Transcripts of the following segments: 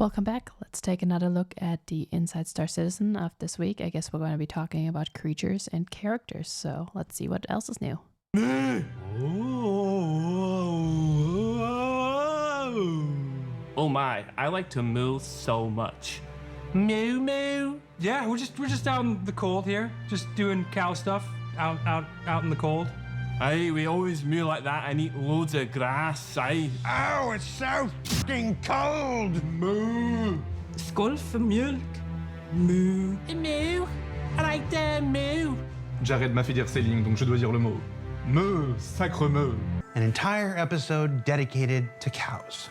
Welcome back. Let's take another look at the Inside Star Citizen of this week. I guess we're going to be talking about creatures and characters, so let's see what else is new. Oh my, I like to moo so much. Moo moo. Yeah, we're just out in the cold here, just doing cow stuff out in the cold. Aye, we always moo like that and eat loads of grass, aye. Oh, it's so f***ing cold! Moo. Skål för mjölk. Moo. Moo. I like the moo. Jared m'a fait dire ces lignes, donc je dois dire le mot. Meu, sacre meu. An entire episode dedicated to cows.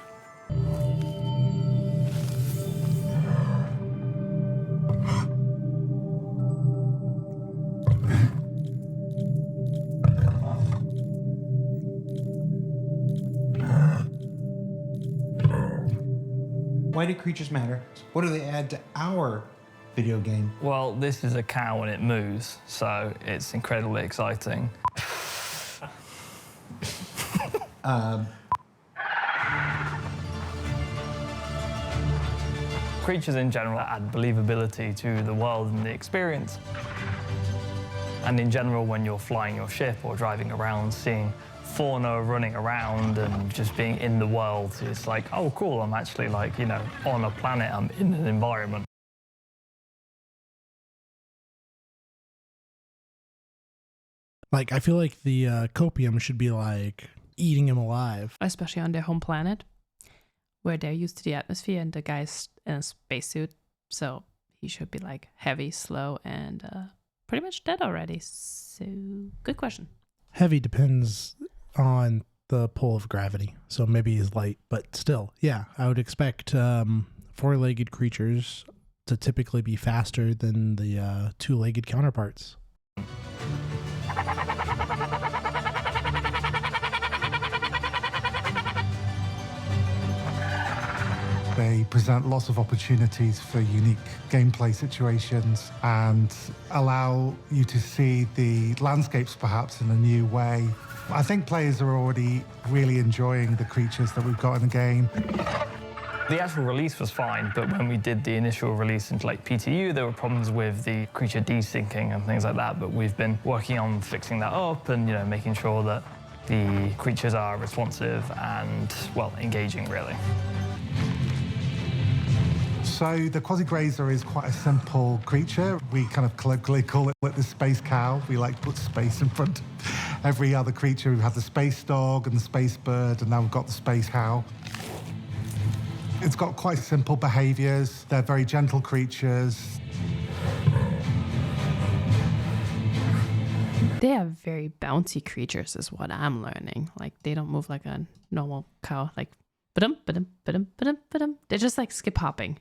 Why do creatures matter? What do they add to our video game? Well, this is a cow and it moves, so it's incredibly exciting. Creatures in general add believability to the world and the experience. And in general, when you're flying your ship or driving around, seeing fauna running around and just being in the world, it's like, oh, cool, I'm actually like, you know, on a planet, I'm in an environment. Like, I feel like the copium should be like eating him alive. Especially on their home planet, where they're used to the atmosphere and the guy's in a spacesuit, so he should be like heavy, slow, and pretty much dead already. So, good question. Heavy depends on the pull of gravity, so maybe he's light, but still, yeah, I would expect four-legged creatures to typically be faster than the two-legged counterparts. They present lots of opportunities for unique gameplay situations and allow you to see the landscapes perhaps in a new way. I think players are already really enjoying the creatures that we've got in the game. The actual release was fine, but when we did the initial release into like PTU, there were problems with the creature desyncing and things like that, but we've been working on fixing that up and, you know, making sure that the creatures are responsive and, well, engaging, really. So the Quasi-Grazer is quite a simple creature. We kind of colloquially call it the space cow. We like to put space in front of every other creature. We've had the space dog and the space bird, and now we've got the space cow. It's got quite simple behaviors. They're very gentle creatures. They are very bouncy creatures, is what I'm learning. Like, they don't move like a normal cow. Like, ba-dum, ba-dum, ba-dum, ba-dum, ba-dum. They're just like skip hopping.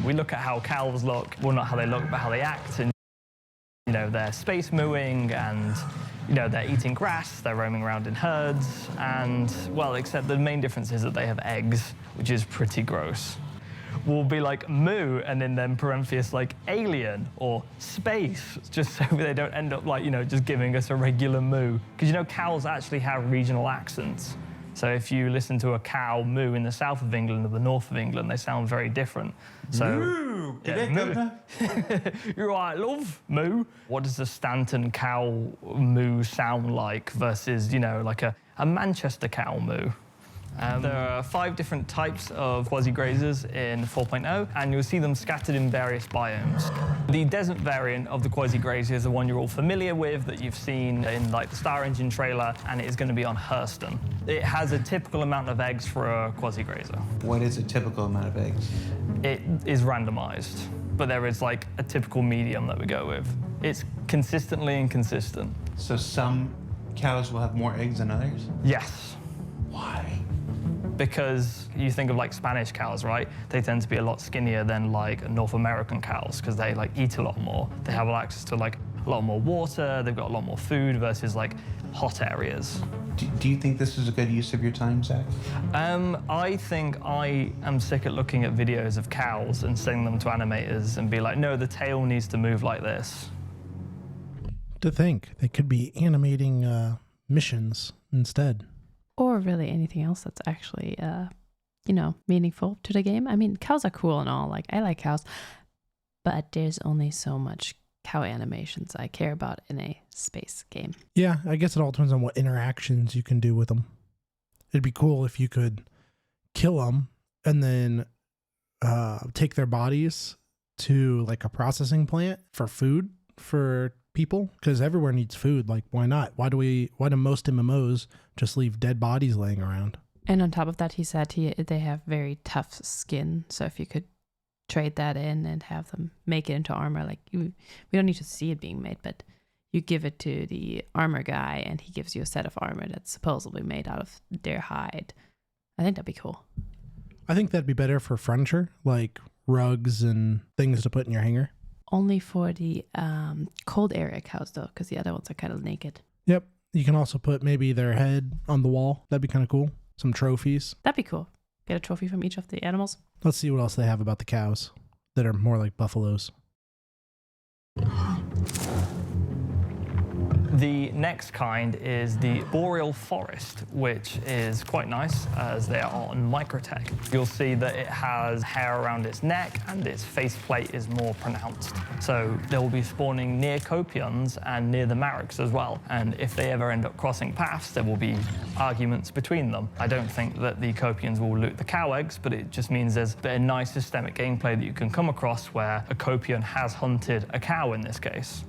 We look at how cows look, well, not how they look, but how they act. And, you know, they're space mooing and, you know, they're eating grass, they're roaming around in herds. And, well, except the main difference is that they have eggs, which is pretty gross. We'll be like moo and then parenthesis like alien or space, just so they don't end up like, you know, just giving us a regular moo. Because, you know, cows actually have regional accents. So if you listen to a cow moo in the south of England or the north of England, they sound very different. So, Moo! yeah, moo. You're right, love, moo. What does a Stanton cow moo sound like versus, you know, like a Manchester cow moo? There are 5 different types of quasi-grazers in 4.0, and you'll see them scattered in various biomes. The desert variant of the quasi-grazer is the one you're all familiar with, that you've seen in like the Star Engine trailer, and it is going to be on Hurston. It has a typical amount of eggs for a quasi-grazer. What is a typical amount of eggs? It is randomized, but there is like a typical medium that we go with. It's consistently inconsistent. So some cows will have more eggs than others? Yes. Why? Because you think of like Spanish cows, right? They tend to be a lot skinnier than like North American cows because they like eat a lot more. They have access to like a lot more water, they've got a lot more food versus like hot areas. Do you think this is a good use of your time, Zach? I think I am sick at looking at videos of cows and sending them to animators and be like, no, the tail needs to move like this. To think, they could be animating missions instead. Or really anything else that's actually meaningful to the game. I mean, cows are cool and all. Like, I like cows, but there's only so much cow animations I care about in a space game. Yeah, I guess it all depends on what interactions you can do with them. It'd be cool if you could kill them and then take their bodies to like a processing plant for food for people, because everywhere needs food. Like, why not? Why do most MMOs just leave dead bodies laying around? And on top of that, he said they have very tough skin. So if you could trade that in and have them make it into armor, like we don't need to see it being made, but you give it to the armor guy and he gives you a set of armor that's supposedly made out of their hide. I think that'd be cool. I think that'd be better for furniture, like rugs and things to put in your hanger. Only for the cold area cows, though, because the other ones are kind of naked. Yep. You can also put maybe their head on the wall. That'd be kind of cool. Some trophies. That'd be cool. Get a trophy from each of the animals. Let's see what else they have about the cows that are more like buffaloes. The next kind is the boreal forest, which is quite nice as they are on microtech. You'll see that it has hair around its neck and its faceplate is more pronounced. So they will be spawning near copions and near the Mareks as well. And if they ever end up crossing paths, there will be arguments between them. I don't think that the copions will loot the cow eggs, but it just means there's a nice systemic gameplay that you can come across where a copion has hunted a cow in this case.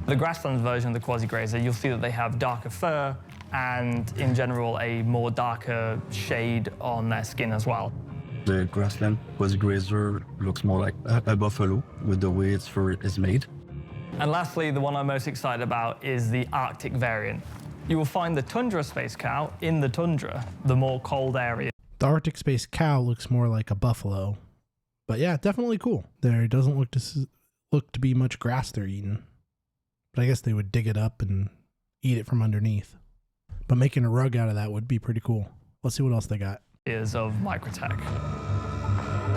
The grasslands version of the quasi-grazer, you'll see that they have darker fur and, in general, a more darker shade on their skin as well. The grassland quasi-grazer looks more like a buffalo with the way its fur is made. And lastly, the one I'm most excited about is the Arctic variant. You will find the tundra space cow in the tundra, the more cold area. The Arctic space cow looks more like a buffalo. But yeah, definitely cool. There doesn't look to be much grass they're eating. But I guess they would dig it up and eat it from underneath. But making a rug out of that would be pretty cool. Let's see what else they got. Is of microtech.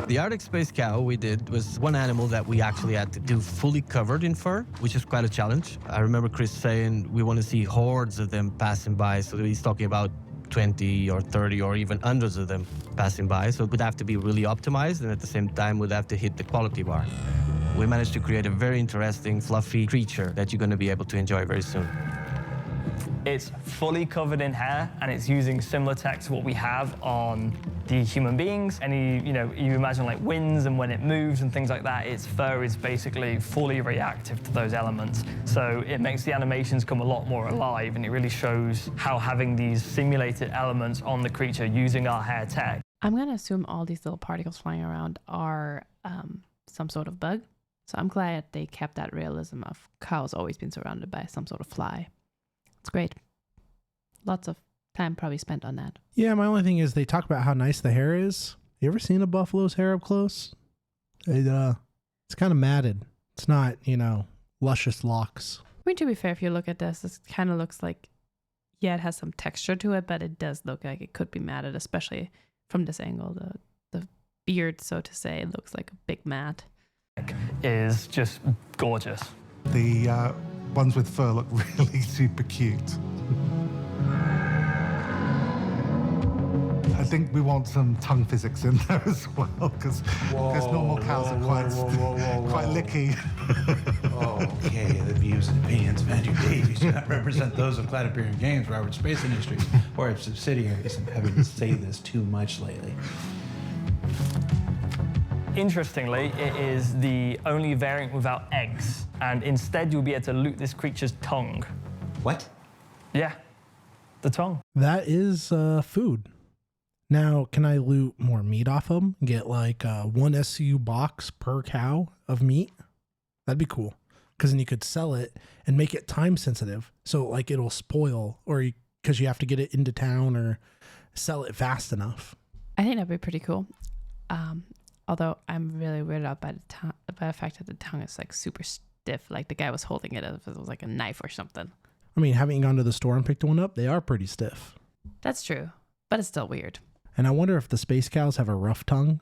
The Arctic space cow we did was one animal that we actually had to do fully covered in fur, which is quite a challenge. I remember Chris saying we want to see hordes of them passing by. So he's talking about 20 or 30 or even hundreds of them passing by. So it would have to be really optimized, and at the same time would have to hit the quality bar. We managed to create a very interesting, fluffy creature that you're going to be able to enjoy very soon. It's fully covered in hair, and it's using similar tech to what we have on the human beings. You imagine like winds and when it moves and things like that, its fur is basically fully reactive to those elements. So it makes the animations come a lot more alive, and it really shows how having these simulated elements on the creature using our hair tech. I'm going to assume all these little particles flying around are some sort of bug. So I'm glad they kept that realism of cows always being surrounded by some sort of fly. It's great. Lots of time probably spent on that. Yeah, my only thing is they talk about how nice the hair is. You ever seen a buffalo's hair up close? It's kind of matted. It's not, luscious locks. I mean, to be fair, if you look at this, it kind of looks like, yeah, it has some texture to it, but it does look like it could be matted, especially from this angle. The beard, so to say, looks like a big mat. Is just gorgeous. The ones with fur look really super cute. I think we want some tongue physics in there as well, because normal cows are quite licky. Okay, the views and opinions of Andrew Davies do not represent those of Cloud Imperium Games, Robert Space Industries, or its subsidiaries. I'm having to say this too much lately. Interestingly, it is the only variant without eggs, and instead you'll be able to loot this creature's tongue. What? Yeah, the tongue. That is food. Now, can I loot more meat off them? Get like 1 SCU box per cow of meat? That'd be cool. Because then you could sell it and make it time sensitive. So like it'll spoil, or because you have to get it into town or sell it fast enough. I think that'd be pretty cool. Although I'm really weirded out by the fact that the tongue is like super stiff. Like the guy was holding it as if it was like a knife or something. I mean, having gone to the store and picked one up, they are pretty stiff. That's true, but it's still weird. And I wonder if the space cows have a rough tongue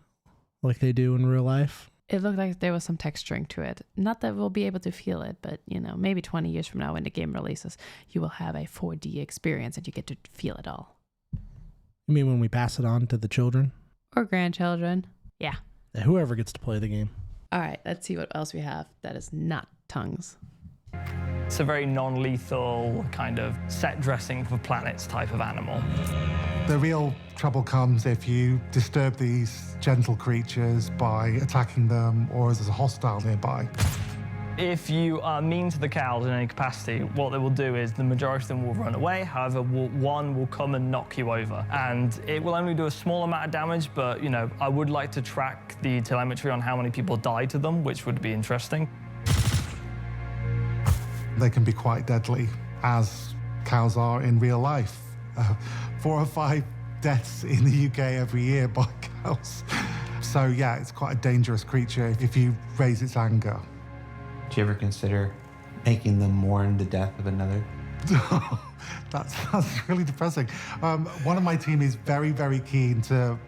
like they do in real life. It looked like there was some texturing to it. Not that we'll be able to feel it, but maybe 20 years from now when the game releases, you will have a 4D experience and you get to feel it all. You mean when we pass it on to the children? Or grandchildren. Yeah. Whoever gets to play the game. All right, let's see what else we have that is not tongues. It's a very non-lethal kind of set dressing for planets type of animal. The real trouble comes if you disturb these gentle creatures by attacking them or as there's a hostile nearby. If you are mean to the cows in any capacity, what they will do is the majority of them will run away. However, one will come and knock you over. And it will only do a small amount of damage, but, you know, I would like to track the telemetry on how many people die to them, which would be interesting. They can be quite deadly, as cows are in real life. 4 or 5 deaths in the UK every year by cows. So yeah, it's quite a dangerous creature if you raise its anger. Do you ever consider making them mourn the death of another? That's really depressing. One of my team is very, very keen to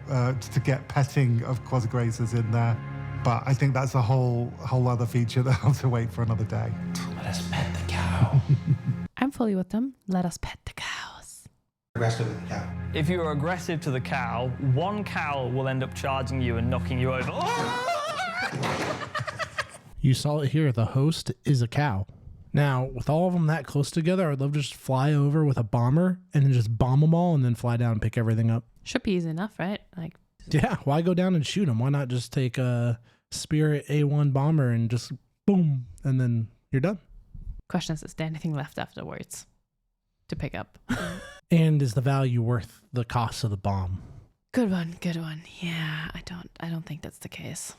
get petting of quasigrazers in there, but I think that's a whole other feature that I'll have to wait for another day. Let us pet the cow. I'm fully with them. Let us pet the cows. Aggressive with the cow. If you are aggressive to the cow, one cow will end up charging you and knocking you over. You saw it here. The host is a cow. Now, with all of them that close together, I'd love to just fly over with a bomber and then just bomb them all and then fly down and pick everything up. Should be easy enough, right? Like, yeah, why go down and shoot them? Why not just take a Spirit A1 bomber and just boom, and then you're done? question is there anything left afterwards to pick up? And is the value worth the cost of the bomb? Good one, good one. Yeah, I don't think that's the case.